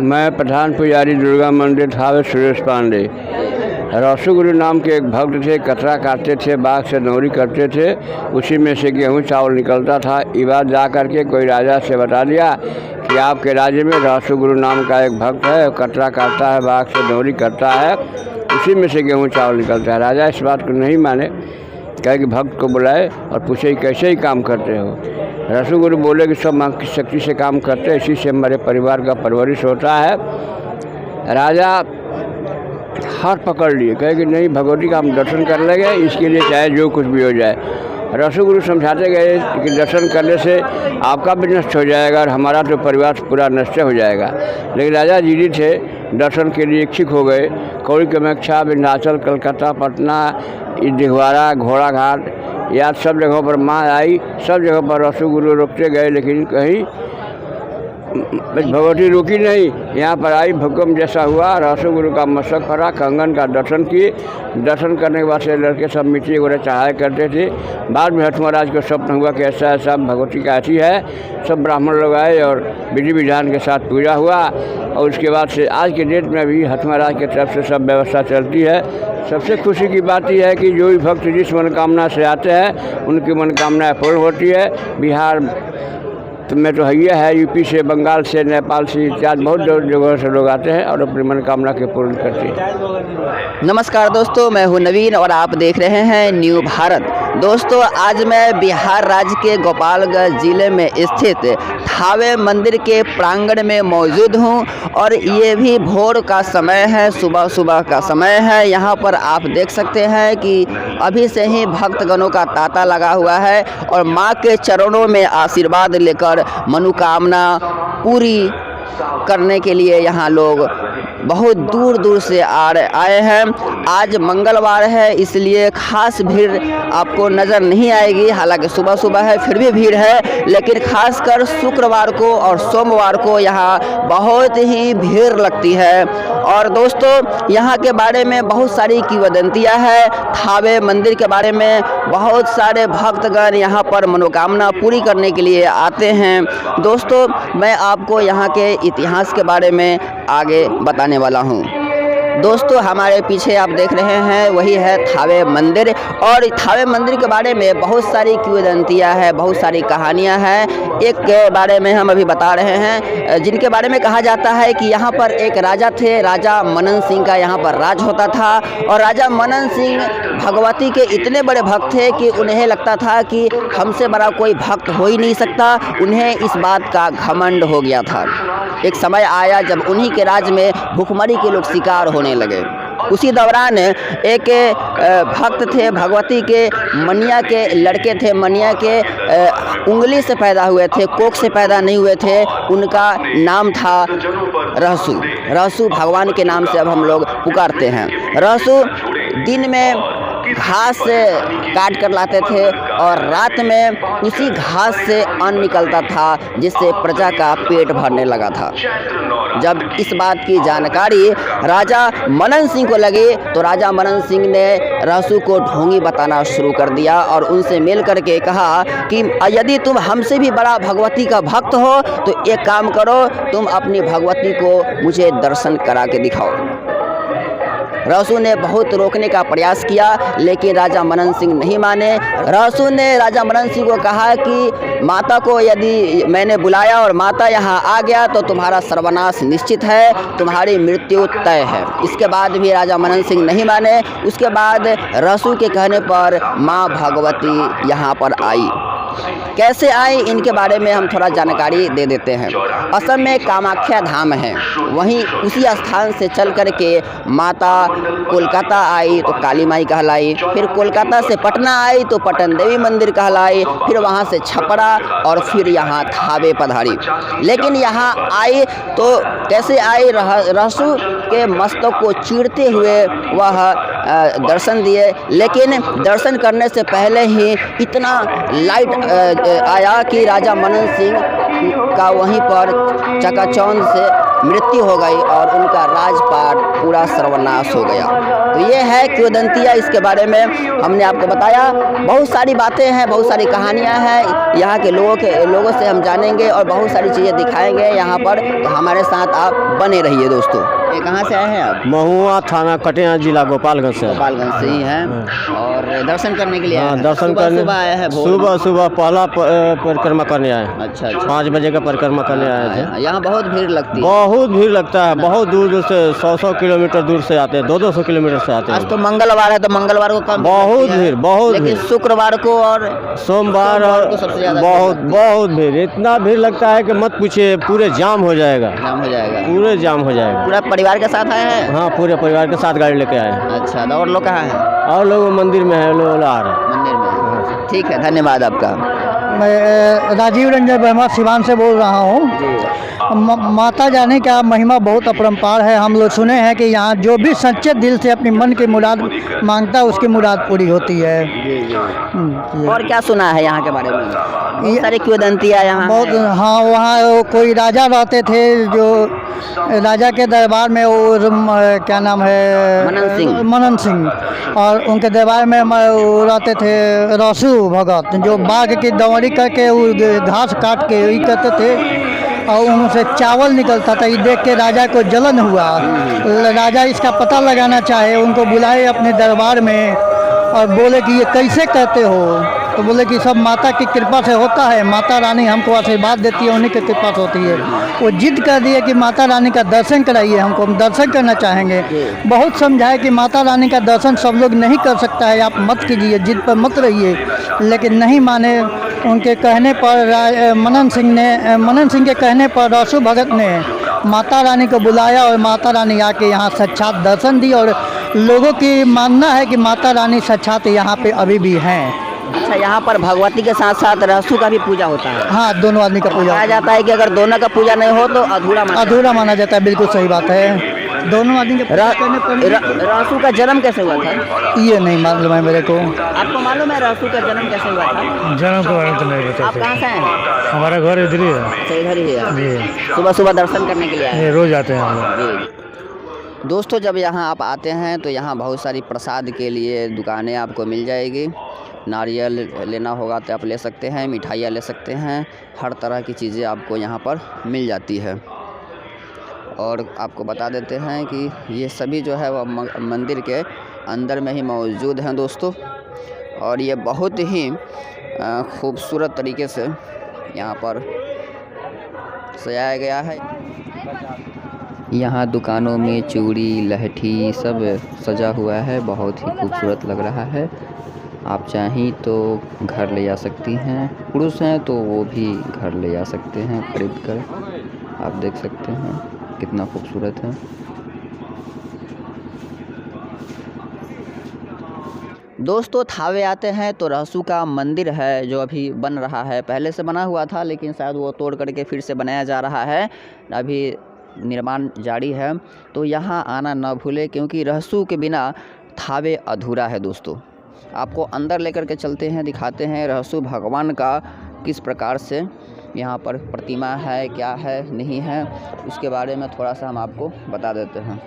मैं प्रधान पुजारी दुर्गा मंदिर थावे सुरेश पांडे। रसुगुरु नाम के एक भक्त थे, कतरा काटते थे, बाघ से दौरी करते थे, उसी में से गेहूँ चावल निकलता था। ये बात जा करके कोई राजा से बता दिया कि आपके राज्य में रसुगुरु नाम का एक भक्त है, कतरा काटता है, बाघ से दौरी करता है, उसी में से गेहूँ चावल निकलता है। राजा इस बात को नहीं माने, कहे कि भक्त को बुलाए और पूछे कैसे ही काम करते हो। रसुगुरु बोले कि सब माँ की शक्ति से काम करते हैं, इसी से हमारे परिवार का परवरिश होता है। राजा हाथ पकड़ लिए, कहे कि नहीं, भगवती का हम दर्शन कर लेंगे, इसके लिए चाहे जो कुछ भी हो जाए। रसुगुरु समझाते गए कि दर्शन करने से आपका भी नष्ट हो जाएगा और हमारा तो परिवार पूरा नष्ट हो जाएगा। लेकिन राजा जीदी थे, दर्शन के लिए इच्छुक हो गए। कौड़ी कामाख्या, विंध्याचल, कलकत्ता, पटना, दिघवारा, घोड़ा घाट, या सब जगहों पर माँ आई। सब जगहों पर रसुगुरु रुकते गए, लेकिन कहीं भगवती रुकी नहीं। यहाँ पर आई, भूकंप जैसा हुआ, रसुगुरु का मस्तक फटा, कंगन का दर्शन किए। दर्शन करने के बाद से लड़के सब मिट्टी वगैरह चढ़ाया करते थे। बाद में हठ महाराज को स्वप्न हुआ कि ऐसा ऐसा भगवती का ऐसी है। सब ब्राह्मण लोग आए और विधि विधान के साथ पूजा हुआ। और उसके बाद से आज के डेट में भी हठ महाराज की तरफ से सब व्यवस्था चलती है। सबसे खुशी की बात यह है कि जो भी भक्त जिस मनोकामना से आते हैं उनकी मनोकामनाएँ पूर्ण होती है। बिहार में तो है, यूपी से, बंगाल से, नेपाल से इत्यादि बहुत जगहों से लोग आते हैं और अपनी मनोकामना के पूर्ण करते हैं। नमस्कार दोस्तों, मैं हूं नवीन और आप देख रहे हैं न्यू भारत। दोस्तों, आज मैं बिहार राज्य के गोपालगंज जिले में स्थित थावे मंदिर के प्रांगण में मौजूद हूं और ये भी भोर का समय है, सुबह सुबह का समय है। यहां पर आप देख सकते हैं कि अभी से ही भक्तगणों का तांता लगा हुआ है और मां के चरणों में आशीर्वाद लेकर मनोकामना पूरी करने के लिए यहाँ लोग बहुत दूर दूर से आए हैं। आज मंगलवार है, इसलिए खास भीड़ आपको नज़र नहीं आएगी। हालांकि सुबह सुबह है, फिर भी भीड़ है, लेकिन खासकर शुक्रवार को और सोमवार को यहाँ बहुत ही भीड़ लगती है। और दोस्तों, यहाँ के बारे में बहुत सारी किंवदंतियाँ हैं। थावे मंदिर के बारे में बहुत सारे भक्तगण यहाँ पर मनोकामना पूरी करने के लिए आते हैं। दोस्तों, मैं आपको यहाँ के इतिहास के बारे में आगे बताने वाला हूँ। दोस्तों, हमारे पीछे आप देख रहे हैं वही है थावे मंदिर। और थावे मंदिर के बारे में बहुत सारी किंवदंतियाँ हैं, बहुत सारी कहानियाँ हैं। एक के बारे में हम अभी बता रहे हैं, जिनके बारे में कहा जाता है कि यहाँ पर एक राजा थे, राजा मनन सिंह का यहाँ पर राज होता था। और राजा मनन सिंह भगवती के इतने बड़े भक्त थे कि उन्हें लगता था कि हमसे बड़ा कोई भक्त हो ही नहीं सकता। उन्हें इस बात का घमंड हो गया था। एक समय आया जब उन्हीं के राज में भुखमरी के लोग शिकार होने लगे। उसी दौरान एक भक्त थे, भगवती के मनिया के लड़के थे, मनिया के उंगली से पैदा हुए थे, कोख से पैदा नहीं हुए थे। उनका नाम था रहसु। रहसु भगवान के नाम से अब हम लोग पुकारते हैं। रहसु दिन में घास काट कर लाते थे और रात में उसी घास से अन्न निकलता था, जिससे प्रजा का पेट भरने लगा था। जब इस बात की जानकारी राजा मनन सिंह को लगी तो राजा मनन सिंह ने रहसु को ढोंगी बताना शुरू कर दिया और उनसे मिल करके कहा कि यदि तुम हमसे भी बड़ा भगवती का भक्त हो तो एक काम करो, तुम अपनी भगवती को मुझे दर्शन करा के दिखाओ। रहसु ने बहुत रोकने का प्रयास किया, लेकिन राजा मनन सिंह नहीं माने। रहसु ने राजा मनन सिंह को कहा कि माता को यदि मैंने बुलाया और माता यहाँ आ गया तो तुम्हारा सर्वनाश निश्चित है, तुम्हारी मृत्यु तय है। इसके बाद भी राजा मनन सिंह नहीं माने। उसके बाद रहसु के कहने पर माँ भगवती यहाँ पर आई। कैसे आई, इनके बारे में हम थोड़ा जानकारी दे देते हैं। असम में कामाख्या धाम है, वहीं उसी स्थान से चल कर के माता कोलकाता आई तो काली माई कहलाई, फिर कोलकाता से पटना आई तो पटन देवी मंदिर कहलाई, फिर वहाँ से छपरा और फिर यहाँ थावे पधारी। लेकिन यहाँ आई तो कैसे आई, रहसु के मस्तक को चीरते हुए वह दर्शन दिए। लेकिन दर्शन करने से पहले ही इतना लाइट आया कि राजा मनन सिंह का वहीं पर चकाचौंध से मृत्यु हो गई और उनका राजपाट पूरा सर्वनाश हो गया। तो ये है किंवदंतियाँ, इसके बारे में हमने आपको बताया। बहुत सारी बातें हैं, बहुत सारी कहानियाँ हैं, यहाँ के लोगों से हम जानेंगे और बहुत सारी चीज़ें दिखाएंगे यहाँ पर। तो हमारे साथ आप बने रहिए दोस्तों। ये कहाँ से आए हैं आप? महुआ थाना कटिहार जिला गोपालगंज से। गोपालगंज से ही हैं और दर्शन करने के लिए आए हाँ, हैं। दर्शन सुबह करने सुबह आए हैं भोर सुबह सुबह पहला परिक्रमा करने आए। अच्छा अच्छा। 5 बजे का परिक्रमा करने आए थे। यहाँ बहुत भीड़ लगती है। बहुत भीड़ लगता है, बहुत दूर दूर से 100 किलोमीटर दूर से आते हैं, 200 किलोमीटर से आते आज हैं। तो मंगलवार है तो मंगलवार को कम बहुत लगती है, भीड़, बहुत लेकिन भीड़। शुक्रवार को और सोमवार और को सबसे ज्यादा बहुत बहुत भीड़, इतना भीड़ लगता है कि मत पूछिए, पूरे जाम हो जाएगा, जाम हो जाएगा। पूरे जाम हो जाएगा। पूरा परिवार के साथ आए हैं? हाँ, पूरे परिवार के साथ गाड़ी लेके आए हैं। अच्छा, तो और लोग कहाँ हैं? और लोग मंदिर में है, लोग आ रहे हैं। मंदिर में। ठीक है, धन्यवाद आपका। मैं राजीव रंजन वर्मा सिवान से बोल रहा हूँ। माता जाने का महिमा बहुत अपरंपार है। हम लोग सुने हैं कि यहाँ जो भी सच्चे दिल से अपनी मन की मुराद मांगता है उसकी मुराद पूरी होती है। और क्या सुना है यहाँ के बारे में? बहुत सारी किंवदंतियाँ यहाँ बहुत, हैं। हाँ, वहाँ कोई राजा रहते थे, जो राजा के दरबार में क्या नाम है, मनन सिंह, और उनके दरबार में वो रहते थे रसू भगत, जो बाघ की दंवरी करके घास काट के वही करते थे और उनसे चावल निकलता था। ये देख के राजा को जलन हुआ। राजा इसका पता लगाना चाहे, उनको बुलाए अपने दरबार में और बोले कि ये कैसे कहते हो? तो बोले कि सब माता की कृपा से होता है, माता रानी हमको आशीर्वाद देती है, उन्हीं की कृपा से होती है। वो जिद कर दिए कि माता रानी का दर्शन कराइए हमको, हम दर्शन करना चाहेंगे। बहुत समझाए कि माता रानी का दर्शन सब लोग नहीं कर सकता है, आप मत कीजिए, जिद पर मत रहिए, लेकिन नहीं माने। उनके कहने पर मनन सिंह के कहने पर रसू भगत ने माता रानी को बुलाया और माता रानी आके यहाँ साक्षात दर्शन दी। और लोगों की मानना है कि माता रानी साक्षात यहाँ पे अभी भी हैं। अच्छा, यहाँ पर भगवती के साथ साथ रहसू का भी पूजा होता है? हाँ, दोनों आदमी का पूजा कहा जाता है कि अगर दोनों का पूजा नहीं हो तो अधूरा माना जाता है। बिल्कुल सही बात है। दोनों आदमी के रहसू का जन्म कैसे हुआ था? ये नहीं मालूम है मेरे को। आपको मालूम है रहसू का जन्म कैसे हुआ था? जन्म के बारे में तो नहीं पता। आप कहाँ से आए हैं? हमारा घर इधर ही है। अच्छा, इधर ही है। सुबह सुबह दर्शन करने के लिए आए हैं? रोज आते हैं हम लोग। जी। दोस्तों, जब यहाँ आप आते हैं तो यहाँ बहुत सारी प्रसाद के लिए दुकानें आपको मिल जाएगी। नारियल लेना होगा तो आप ले सकते हैं, मिठाइयाँ ले सकते हैं, हर तरह की चीज़ें आपको यहाँ पर मिल जाती है। और आपको बता देते हैं कि ये सभी जो है वह मंदिर के अंदर में ही मौजूद हैं दोस्तों। और ये बहुत ही खूबसूरत तरीके से यहाँ पर सजाया गया है। यहाँ दुकानों में चूड़ी लहठी सब सजा हुआ है, बहुत ही खूबसूरत लग रहा है। आप चाहें तो घर ले जा सकती हैं, पुरुष हैं तो वो भी घर ले जा सकते हैं खरीद कर। आप देख सकते हैं कितना खूबसूरत है। दोस्तों, थावे आते हैं तो रहसू का मंदिर है जो अभी बन रहा है। पहले से बना हुआ था लेकिन शायद वो तोड़ करके फिर से बनाया जा रहा है, अभी निर्माण जारी है। तो यहाँ आना न भूले, क्योंकि रहसू के बिना थावे अधूरा है। दोस्तों, आपको अंदर लेकर के चलते हैं, दिखाते हैं रहसू भगवान का किस प्रकार से यहाँ पर प्रतिमा है, क्या है नहीं है, उसके बारे में थोड़ा सा हम आपको बता देते हैं।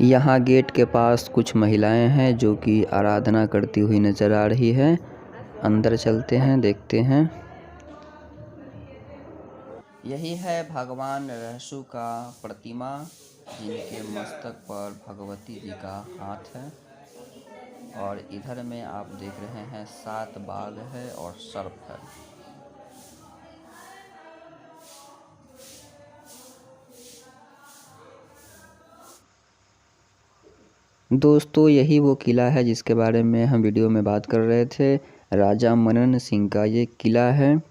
यहाँ गेट के पास कुछ महिलाएं हैं जो कि आराधना करती हुई नज़र आ रही है। अंदर चलते हैं, देखते हैं। यही है भगवान रहसू का प्रतिमा, जिनके मस्तक पर भगवती जी का हाथ है। और इधर में आप देख रहे हैं 7 बाघ है और सर्प है। दोस्तों, यही वो किला है जिसके बारे में हम वीडियो में बात कर रहे थे। राजा मनन सिंह का ये किला है।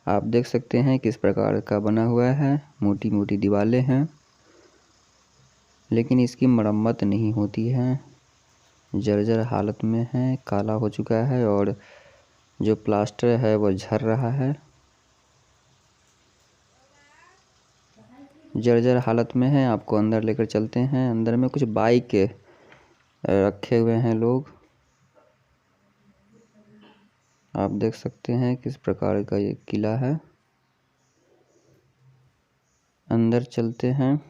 आप देख सकते हैं किस प्रकार का बना हुआ है। मोटी मोटी दीवारें हैं, लेकिन इसकी मरम्मत नहीं होती है, जर्जर हालत में है, काला हो चुका है और जो प्लास्टर है वो झड़ रहा है, जर्जर हालत में है। आपको अंदर लेकर चलते हैं। अंदर में कुछ बाइक रखे हुए हैं लोग। आप देख सकते हैं किस प्रकार का ये किला है। अंदर चलते हैं।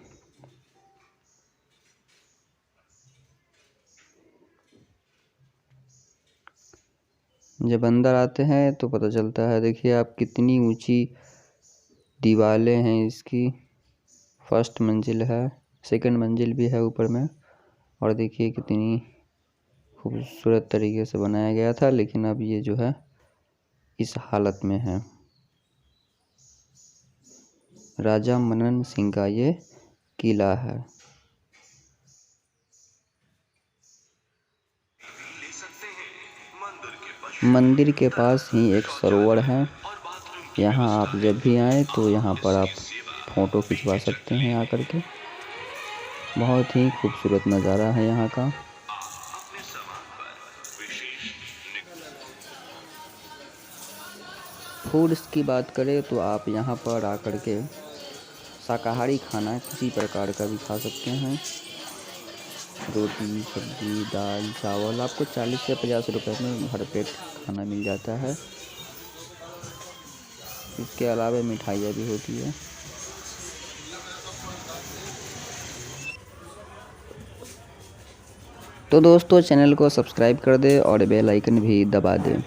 जब अंदर आते हैं तो पता चलता है, देखिए आप कितनी ऊंची दीवारें हैं इसकी। फर्स्ट मंजिल है, सेकंड मंजिल भी है ऊपर में। और देखिए कितनी खूबसूरत तरीके से बनाया गया था, लेकिन अब ये जो है इस हालत में है। राजा मनन सिंह का ये किला है। मंदिर के पास ही एक सरोवर है। यहाँ आप जब भी आए तो यहाँ पर आप फ़ोटो खिंचवा सकते हैं आकर के। बहुत ही खूबसूरत नज़ारा है यहाँ का। फूड्स की बात करें तो आप यहाँ पर आकर के शाकाहारी खाना किसी प्रकार का भी खा सकते हैं। रोटी, सब्जी, दाल, चावल आपको 40 से 50 रुपए में भर पेट खाना मिल जाता है। इसके अलावा मिठाइयाँ भी होती है। तो दोस्तों चैनल को सब्सक्राइब कर दें और बेल आइकन भी दबा दें।